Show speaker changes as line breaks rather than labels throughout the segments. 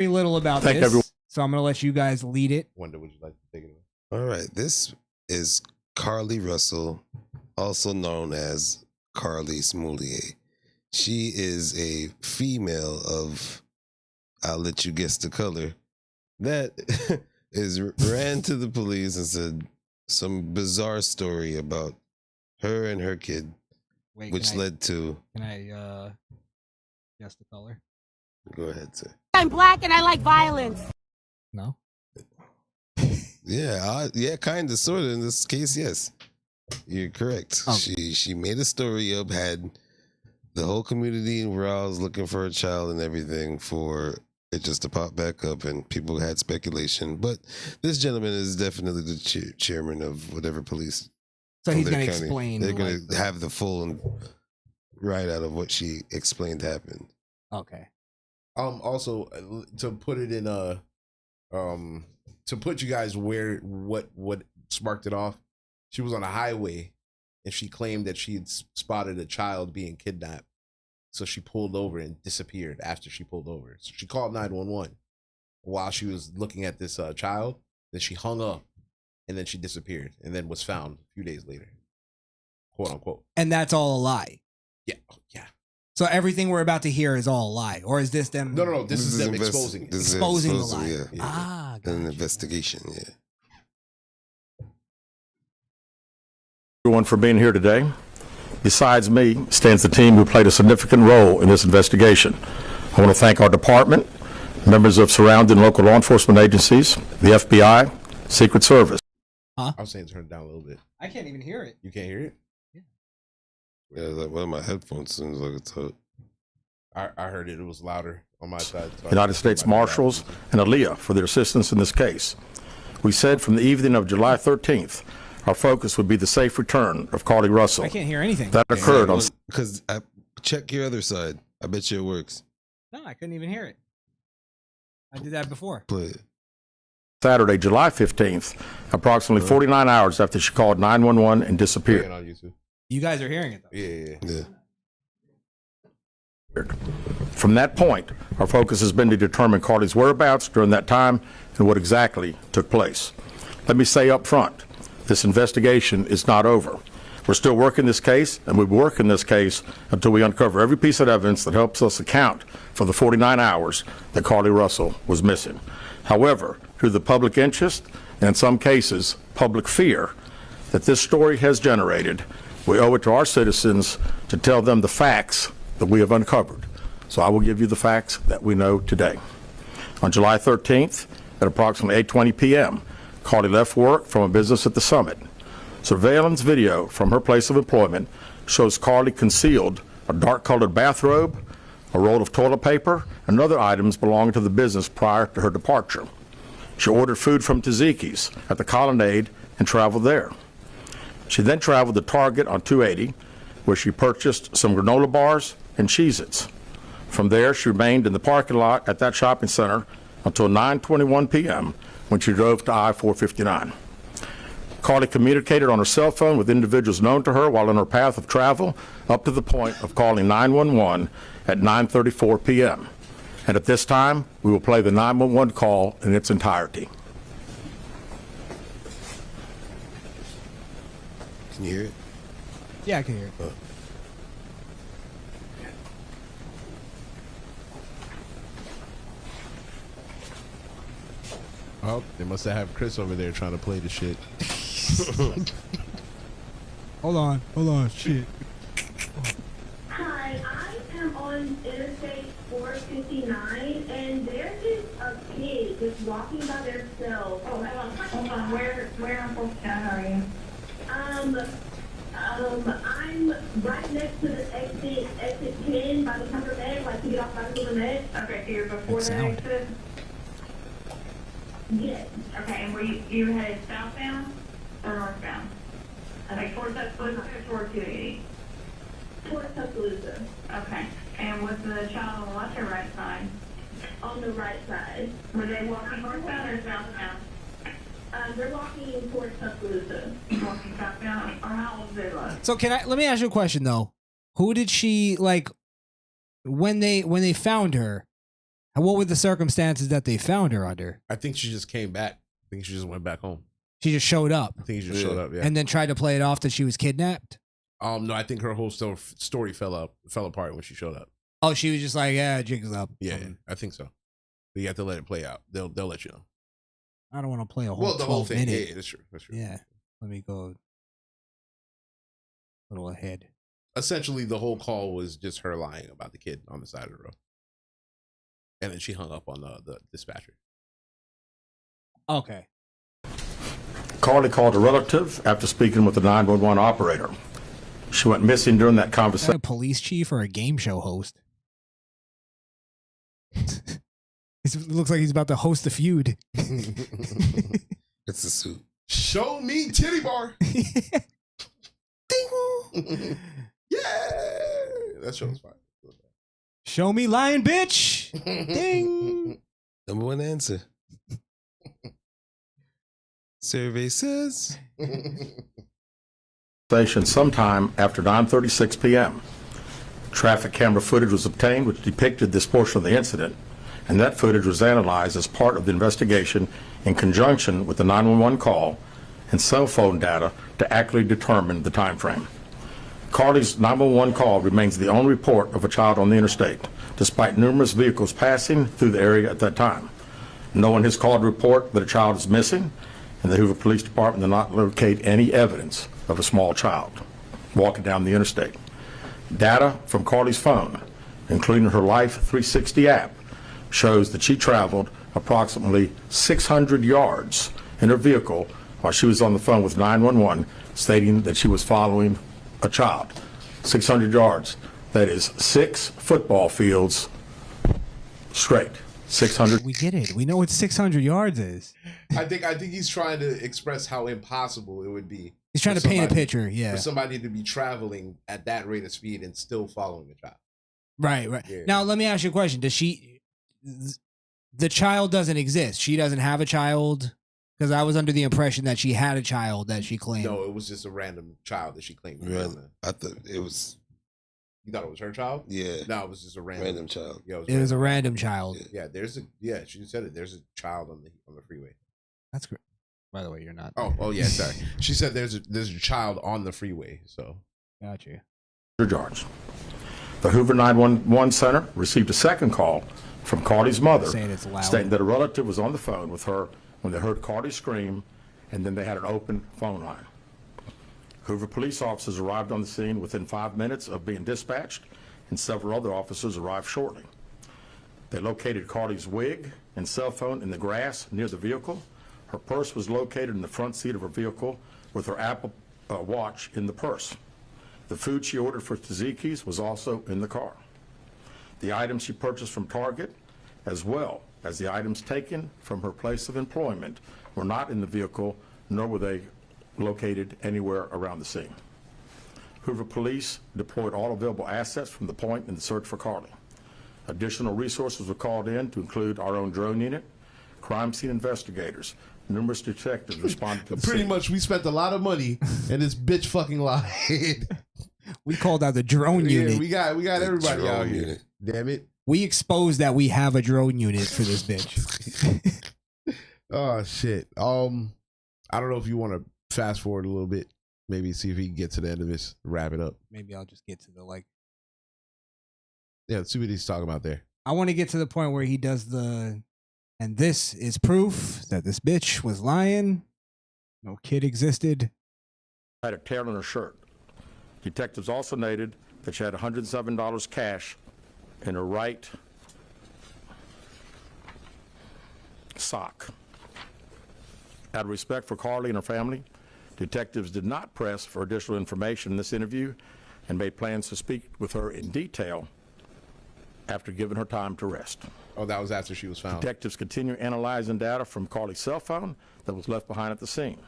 very little about
Thank
this,
everyone.
so I'm gonna let you guys lead it.
Wonder, would you like to take it away?
All right, this is Carly Russell, also known as Carly Smoulier. She is a female of, I'll let you guess the color, that ran to the police and said some bizarre story about her and her kid,
Wait,
which led to.
Can I guess the color?
Go ahead, sir.
I'm black and I like violence.
No.
Yeah, kind of, sort of. In this case, yes, you're correct.
Oh.
She made a story up, had the whole community aroused, looking for a child and everything, for it just to pop back up, and people had speculation. But this gentleman is definitely the chairman of whatever police.
So he's going to
county.
explain.
They're going to have the full and right out of what she explained happened.
Okay.
Also, to put it in to put you guys what sparked it off, she was on a highway and she claimed that she had spotted a child being kidnapped. So she pulled over and disappeared after she pulled over. So she called 911 while she was looking at this child. Then she hung up and then she disappeared and then was found a few days later, quote unquote.
And that's all a lie.
Yeah. Yeah.
So everything we're about to hear is all a lie, or is this them?
No. This is them exposing it.
Exposing the lie.
Yeah.
Ah, gotcha.
An investigation. Yeah.
Everyone for being here today. Besides me stands the team who played a significant role in this investigation. I want to thank our department, members of surrounding local law enforcement agencies, the FBI, Secret Service.
I was saying turn it down a little bit.
I can't even hear it.
You can't hear it?
Yeah, like one of my headphones seems like it's out.
I heard it. It was louder on my side. So
United States Marshals, and Aaliyah for their assistance in this case. We said from the evening of July 13th, our focus would be the safe return of Carly Russell.
I can't hear anything.
That occurred on
Because check your other side. I bet you it works.
No, I couldn't even hear it. I did that before.
Play it.
Saturday, July 15th, approximately 49 hours after she called 911 and disappeared.
on YouTube.
You guys are hearing it, though.
Yeah.
From that point, our focus has been to determine Carly's whereabouts during that time and what exactly took place. Let me say up front, this investigation is not over. We're still working this case, and we'll be working this case until we uncover every piece of evidence that helps us account for the 49 hours that Carly Russell was missing. However, through the public interest, and in some cases, public fear that this story has generated, we owe it to our citizens to tell them the facts that we have uncovered. So I will give you the facts that we know today. On July 13th, at approximately 8:20 p.m., Carly left work from a business at the Summit. Surveillance video from her place of employment shows Carly concealed a dark-colored bathrobe, a roll of toilet paper, and other items belonging to the business prior to her departure. She ordered food from Tzatziki's at the Colonnade and traveled there. She then traveled to Target on 280, where she purchased some granola bars and Cheez-Its. From there, she remained in the parking lot at that shopping center until 9:21 p.m. when she drove to I-459. Carly communicated on her cell phone with individuals known to her while on her path of travel up to the point of calling 911 at 9:34 p.m. And at this time, we will play the 911 call in its entirety.
Can you hear it?
Yeah, I can hear it.
Oh, they must have Chris over there trying to play the shit.
Hold on, shit.
Hi, I am on Interstate 459, and there's just a kid just walking by themselves. Oh, hold on. Where on 459 are you? I'm right next to the exit 10 by the Pepper Med, like to get off by the Pepper Med. Okay, so you're before the exit? Yes. Okay, and were you headed southbound or northbound? Okay, towards Tuscaloosa or towards 280? Towards Tuscaloosa. Okay, and was the child on the left or right side? On the right side. Were they walking northbound or southbound? They're walking towards Tuscaloosa. Walking southbound, or how old they look?
So let me ask you a question though. Who did she when they found her? And what were the circumstances that they found her under?
I think she just came back. I think she just went back home.
She just showed up.
I think she just showed up. Yeah.
And then tried to play it off that she was kidnapped.
No, I think her whole story fell apart when she showed up.
Oh, she was just like, yeah, jig's up.
Yeah, I think so. But you have to let it play out. They'll let you know.
I don't want to play a whole
the whole thing.
minute.
Yeah, that's true. That's true.
Yeah. Let me go a little ahead.
Essentially, the whole call was just her lying about the kid on the side of the road. And then she hung up on the dispatcher.
Okay.
Carly called a relative after speaking with the 911 operator. She went missing during that
Is that
conversation.
a police chief or a game show host? It looks like he's about to host a feud.
It's a suit.
Show me titty bar. Ding. Yeah. That show was fine.
Show me lying bitch. Ding.
Number one answer. Survey says.
Sometime after 9:36 p.m. Traffic camera footage was obtained which depicted this portion of the incident, and that footage was analyzed as part of the investigation in conjunction with the 911 call and cell phone data to accurately determine the time frame. Carly's 911 call remains the only report of a child on the interstate, despite numerous vehicles passing through the area at that time. No one has called to report that a child is missing, and the Hoover Police Department did not locate any evidence of a small child walking down the interstate. Data from Carly's phone, including her Life 360 app, shows that she traveled approximately 600 yards in her vehicle while she was on the phone with 911, stating that she was following a child. 600 yards. That is 6 football fields straight. 600.
We get it. We know what 600 yards is.
I think he's trying to express how impossible it would be.
He's trying to paint a picture, yeah.
For somebody to be traveling at that rate of speed and still following a child.
Right.
Yeah.
Now, let me ask you a question. The child doesn't exist. She doesn't have a child? Because I was under the impression that she had a child that she claimed.
No, it was just a random child that she claimed.
I thought it was.
You thought it was her child?
Yeah.
No, it was just a
Random child.
Yeah,
it was a random child.
Yeah, she said it. There's a child on the freeway.
That's great. By the way, you're not.
Oh yeah, sorry. She said there's a child on the freeway. So
got you.
Yards. The Hoover 911 Center received a second call from Carly's mother, stating that a relative was on the phone with her when they heard Carly scream, and then they had an open phone line. Hoover police officers arrived on the scene within 5 minutes of being dispatched, and several other officers arrived shortly. They located Carly's wig and cell phone in the grass near the vehicle. Her purse was located in the front seat of her vehicle with her Apple Watch in the purse. The food she ordered for Tzatziki's was also in the car. The items she purchased from Target, as well as the items taken from her place of employment, were not in the vehicle, nor were they located anywhere around the scene. Hoover police deployed all available assets from the point in the search for Carly. Additional resources were called in to include our own drone unit, crime scene investigators. Numerous detectives responded to the
pretty
scene.
much we spent a lot of money and this bitch fucking lied.
We called out the drone unit.
We got everybody out here. Damn it.
We exposed that we have a drone unit for this bitch.
Oh shit. I don't know if you want to fast forward a little bit, maybe see if we can get to the end of this, wrap it up.
Maybe I'll just get to the
Yeah, let's see what he's talking about there.
I want to get to the point where he does and this is proof that this bitch was lying. No kid existed.
Had a tear in her shirt. Detectives also noted that she had $107 cash in her right sock. Out of respect for Carly and her family, detectives did not press for additional information in this interview and made plans to speak with her in detail after giving her time to rest.
Oh, that was after she was found.
Detectives continue analyzing data from Carly's cell phone that was left behind at the scene.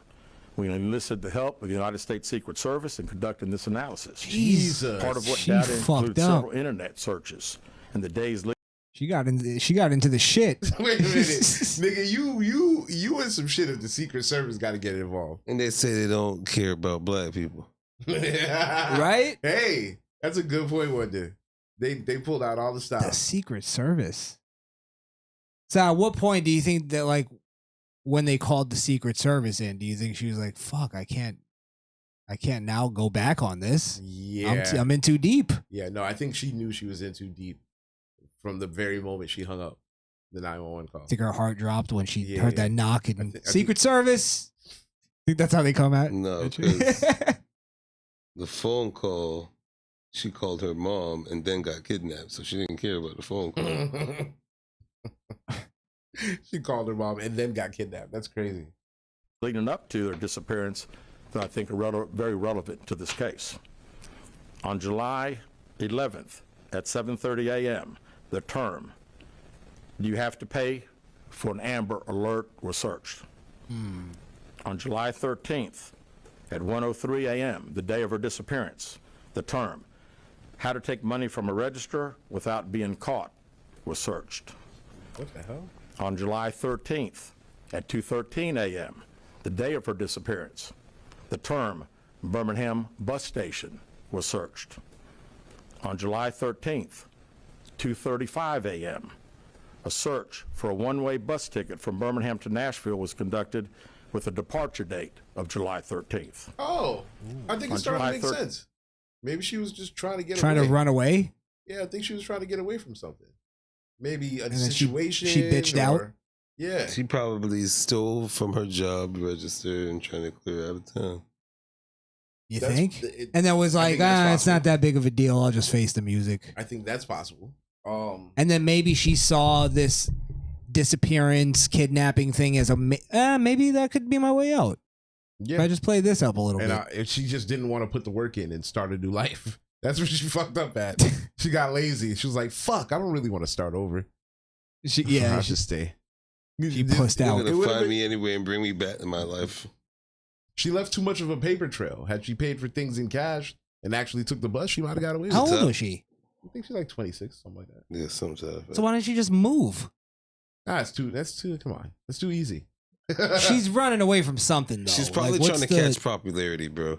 We enlisted the help of the United States Secret Service in conducting this analysis.
Jesus.
Part of what
She
data
fucked
includes
up.
several internet searches and the days leading.
She got into the shit.
Wait a minute. Nigga, you and some shit if the Secret Service got to get involved.
And they say they don't care about black people.
Right?
Hey, that's a good point, one day. They pulled out all the
The
stops.
Secret Service. So at what point do you think that, like, when they called the Secret Service in, do you think she was like, fuck, I can't now go back on this?
Yeah.
I'm in too deep.
Yeah, no, I think she knew she was in too deep from the very moment she hung up the 911 call.
I think her heart dropped when she
Yeah,
heard
yeah.
that knock and
I
Secret Service. I think that's how they come out.
No, 'cause the phone call, she called her mom and then got kidnapped, so she didn't care about the phone call.
She called her mom and then got kidnapped. That's crazy.
Leading up to their disappearance that I think are very relevant to this case. On July 11th at 7:30 a.m., the term, "Do you have to pay for an Amber Alert?" was searched. On July 13th at 1:03 a.m., the day of her disappearance, the term, "How to take money from a register without being caught," was searched.
What the hell?
On July 13th at 2:13 a.m., the day of her disappearance, the term Birmingham bus station was searched. On July 13th, 2:35 a.m., a search for a one-way bus ticket from Birmingham to Nashville was conducted with a departure date of July 13th.
Oh, I think
On
it's starting to
July
make
13th.
sense. Maybe she was just trying to get
Trying
away.
to run away.
Yeah, I think she was trying to get away from something. Maybe a
And then she
situation.
bitched out?
or- Yeah.
She probably stole from her job register and trying to clear out of town.
You
That's-
think?
it-
And then was
I
like,
think that's
it's not
possible.
that big of a deal. I'll just face the music.
I think that's possible.
And then maybe she saw this disappearance, kidnapping thing as maybe that could be my way out. If I
yeah.
just play this up a little
And
bit.
if she just didn't want to put the work in and start a new life. That's where she fucked up at. She got lazy. She was like, fuck, I don't really want to start over.
Yeah,
I'll just stay.
she pussed
You're
out.
It
gonna
would've
find
been-
me anyway and bring me back to my life.
She left too much of a paper trail. Had she paid for things in cash and actually took the bus, she might have got away with
How
it.
old
tough.
was she?
I think she's like 26, something like that.
Yeah, sometimes.
So why don't you just move?
That's too, come on. That's too easy.
She's running away from something though.
She's probably
Like,
trying to
what's the-
catch popularity, bro.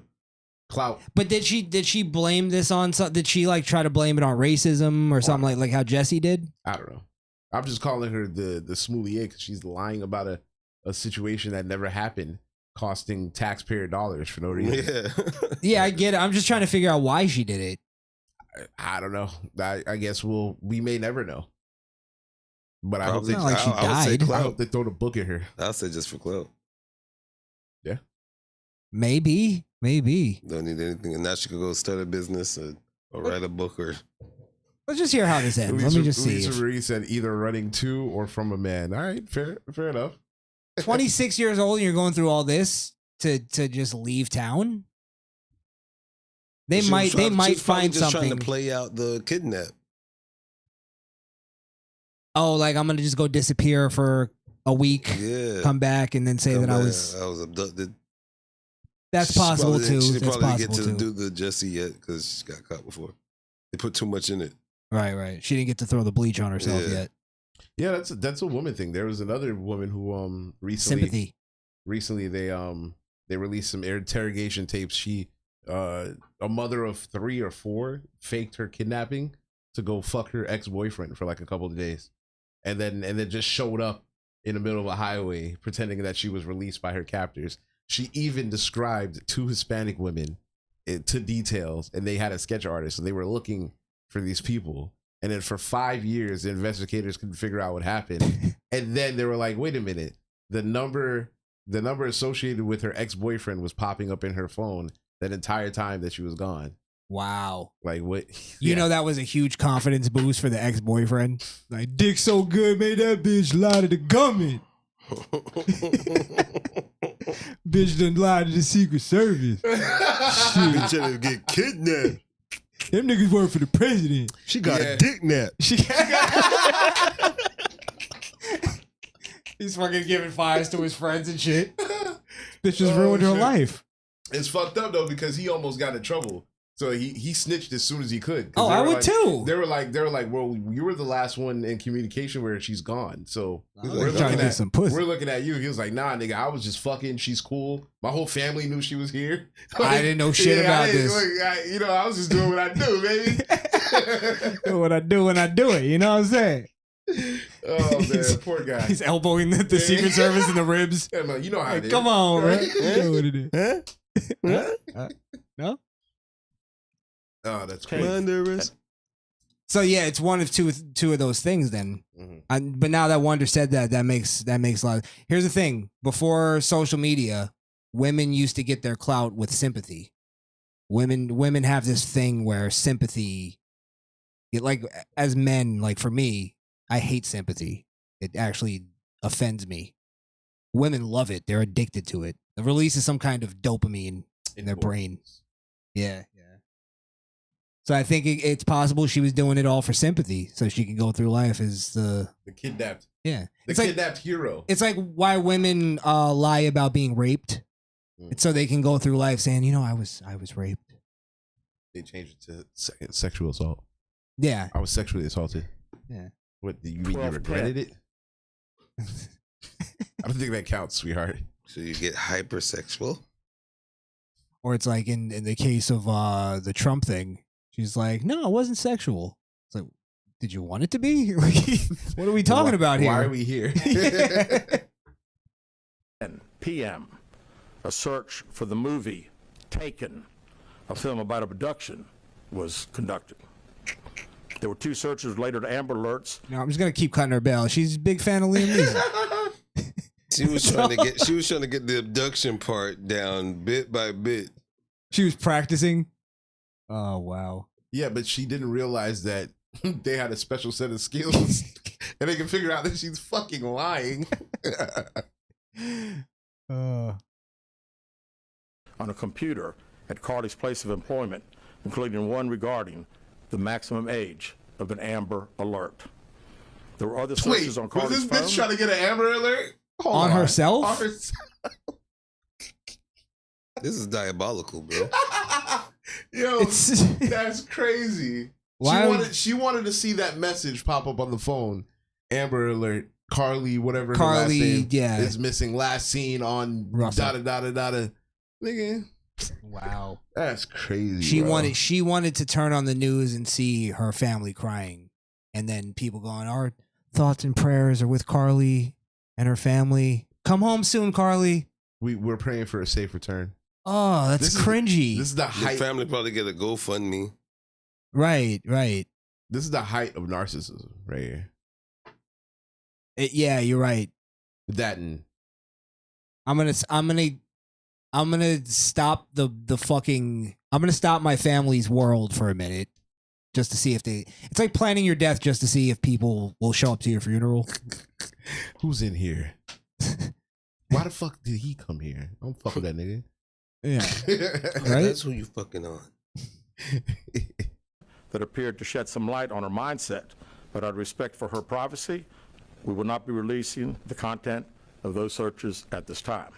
clout.
But did she blame this on something? Did she like try to blame it on racism or something like how Jesse did?
I don't know. I'm just calling her the smoothie because she's lying about a situation that never happened, costing taxpayer dollars for no reason.
Yeah.
Yeah, I get it. I'm just trying to figure out why she did it.
I don't know. I guess we may never know. But I hope
Probably.
they,
It's not like she
I would say
died.
I
clout.
hope they throw the book at her.
I'll say just for clout.
Maybe.
Don't need anything. And now she could go start a business or write a book or.
Let's just hear how this ends. Let me just see.
Lisa
if-
Marie said either running to or from a man. All right, fair enough.
26 years old and you're going through all this to just leave town? They
She was
might
trying- she
find
was probably just
something.
trying to play out the kidnap.
Oh, like I'm gonna just go disappear for a week,
Yeah.
come back, and then say
Come
that I
back.
was.
abducted.
That's
She
possible
probably
too.
didn't- She
That's
probably didn't
possible
get to
too.
do the Jesse yet because she got caught before. They put too much in it.
Right. She didn't get to throw the bleach on herself
Yeah.
yet.
Yeah, that's a woman thing. There was another woman who
Sympathy.
recently they released some interrogation tapes. She a mother of 3 or 4 faked her kidnapping to go fuck her ex-boyfriend for like a couple of days, and then just showed up in the middle of a highway pretending that she was released by her captors. She even described 2 Hispanic women to details, and they had a sketch artist, and they were looking for these people. And then for 5 years, the investigators couldn't figure out what happened. And then they were like, wait a minute, the number associated with her ex-boyfriend was popping up in her phone that entire time that she was gone.
Wow.
Like what?
You know that was a huge confidence boost for the ex-boyfriend. Like, dick so good, made that bitch lie to the government. Bitch done lied to the Secret Service.
Bitch trying to get kidnapped.
Them niggas work for the president.
She got
Yeah.
a dick nap.
He's fucking giving fires to his friends and shit. Bitch just ruined her
shit.
life.
It's fucked up though because he almost got in trouble. So he snitched as soon as he could. 'Cause
Oh,
they
I
were
would
like-
too.
They were like, well, you were the last one in communication where she's gone. So
I was
we're
trying to
looking
get
at
some pussy.
We're looking at you. He was like, nah, nigga, I was just fucking. She's cool. My whole family knew she was here.
I didn't know shit about this.
I was just doing what I do, baby.
What I do when I do it, you know what I'm saying?
Oh man, poor guy.
He's elbowing the Secret Service in the ribs.
Yeah, man, you know how it is.
Come on,
right?
man. You know what it is. No?
Oh, that's
Okay.
crazy.
Wanderers.
So yeah, it's one of two of those things then. But now that Wonder said that makes a lot. Here's the thing: before social media, women used to get their clout with sympathy. Women have this thing where sympathy, like as men, like for me, I hate sympathy. It actually offends me. Women love it; they're addicted to it. It releases some kind of dopamine in their brain. Yeah. So I think it's possible she was doing it all for sympathy, so she can go through life as the
kidnapped.
Yeah,
The kidnapped hero.
It's like why women lie about being raped. It's so they can go through life saying, I was raped.
They changed it to sexual assault.
Yeah,
I was sexually assaulted.
Yeah.
What do you mean? You regretted it? I don't think that counts, sweetheart.
So you get hypersexual?
Or it's like in the case of the Trump thing. She's like, no, it wasn't sexual. It's like, did you want it to be? What are we talking about here?
Why are we here?
10 p.m. A search for the movie Taken, a film about abduction, was conducted. There were 2 searches related to Amber Alerts.
No, I'm just gonna keep cutting her bell. She's a big fan of Liam Neeson.
She was trying to get the abduction part down bit by bit.
She was practicing. Oh wow.
Yeah, but she didn't realize that they had a special set of skills and they can figure out that she's fucking lying.
On a computer at Carly's place of employment, including one regarding the maximum age of an Amber Alert. There were other
Wait,
searches on
was
Carly's
this
phone.
bitch trying to get an Amber Alert? Hold
On herself?
On herself.
This is diabolical, bro.
Yo, that's crazy.
Why
She wanted to see that message pop up on the phone. Amber Alert. Carly, whatever her last
Carly,
name
yeah,
is missing. Last seen on
Russell.
da. Nigga,
Wow.
that's crazy.
She wanted to turn on the news and see her family crying, and then people going, our thoughts and prayers are with Carly and her family. Come home soon, Carly.
We're praying for a safe return.
Oh, that's
This is-
cringy.
This is the
The
height.
family probably get a GoFundMe.
Right.
This is the height of narcissism right here.
Yeah, you're right.
That and
I'm gonna stop the fucking. I'm gonna stop my family's world for a minute, just to see if they. It's like planning your death just to see if people will show up to your funeral.
who's in here? Why the fuck did he come here? I don't fuck with that nigga.
Yeah.
Right? That's who you fucking on.
That appeared to shed some light on her mindset, but out of respect for her privacy, we will not be releasing the content of those searches at this time.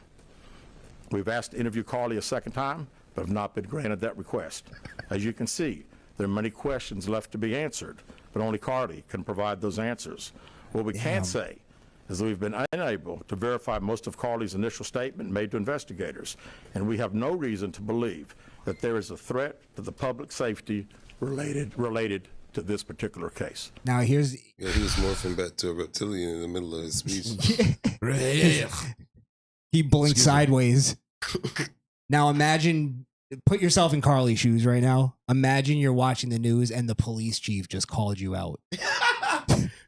We've asked to interview Carly a second time, but have not been granted that request. As you can see, there are many questions left to be answered, but only Carly can provide those answers. What we can say is that we've been unable to verify most of Carly's initial statement made to investigators, and we have no reason to believe that there is a threat to the public safety related to this particular case.
Now here's.
Yeah, he was morphing back to a reptilian in the middle of his speech.
He blinked sideways. Now imagine, put yourself in Carly's shoes right now. Imagine you're watching the news and the police chief just called you out.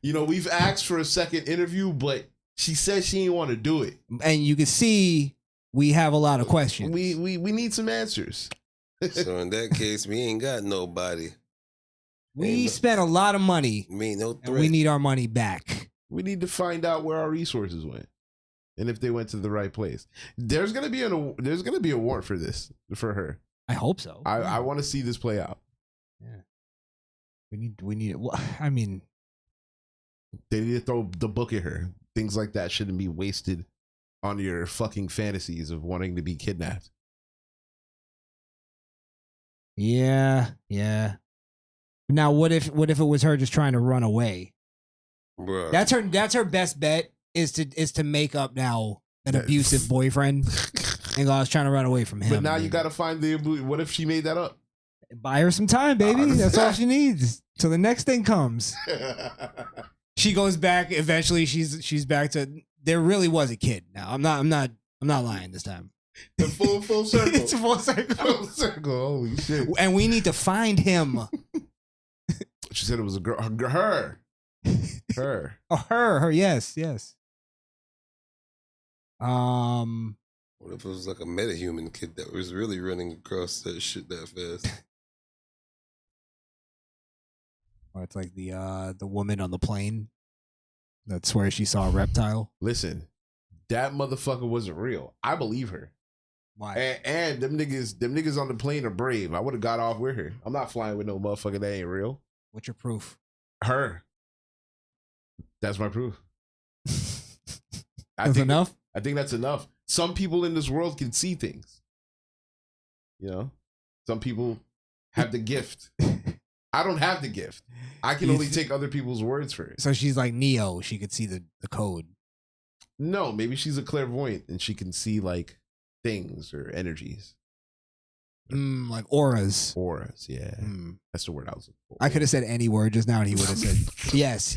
You know, we've asked for a second interview, but she said she didn't want to do it.
And you can see we have a lot of questions.
We need some answers.
So in that case, we ain't got nobody.
We spent a lot of money.
Me, no threat.
And we need our money back.
We need to find out where our resources went and if they went to the right place. There's gonna be a warrant for this for her.
I hope so.
I want to see this play out.
Yeah. We need it. Well, I mean,
they need to throw the book at her. Things like that shouldn't be wasted on your fucking fantasies of wanting to be kidnapped.
yeah. Now what if it was her just trying to run away?
Bruh.
That's her best bet is to make up now an abusive boyfriend and go, I was trying to run away from him.
But now you got to find the. What if she made that up?
buy her some time, baby. That's all she needs till the next thing comes. She goes back. Eventually, she's back to. There really was a kid. Now I'm not lying this time.
The full circle.
It's a full circle.
Full circle. Holy shit!
And we need to find him.
She said it was a girl. Her.
Oh, her. Yes.
What if it was like a metahuman kid that was really running across that shit that fast?
Or it's like the woman on the plane that swears she saw a reptile.
Listen, that motherfucker wasn't real. I believe her.
Why?
And them niggas on the plane are brave. I would have got off with her. I'm not flying with no motherfucker that ain't real.
What's your proof?
Her. That's my proof.
That's enough?
I think that's enough. Some people in this world can see things. You know? Some people have the gift. I don't have the gift. I can only take other people's words for it.
So she's like Neo. She could see the code.
No, maybe she's a clairvoyant and she can see like things or energies.
Like auras.
Auras, yeah. That's the word I was looking for.
I could have said any word just now and he would have said yes.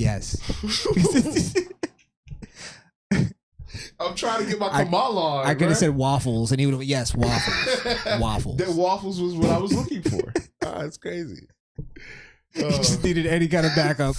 I'm trying to get my Kamala on.
I could have said waffles and he would have, yes, waffles. Waffles.
That waffles was what I was looking for. That's crazy.
Just needed any kind of backup.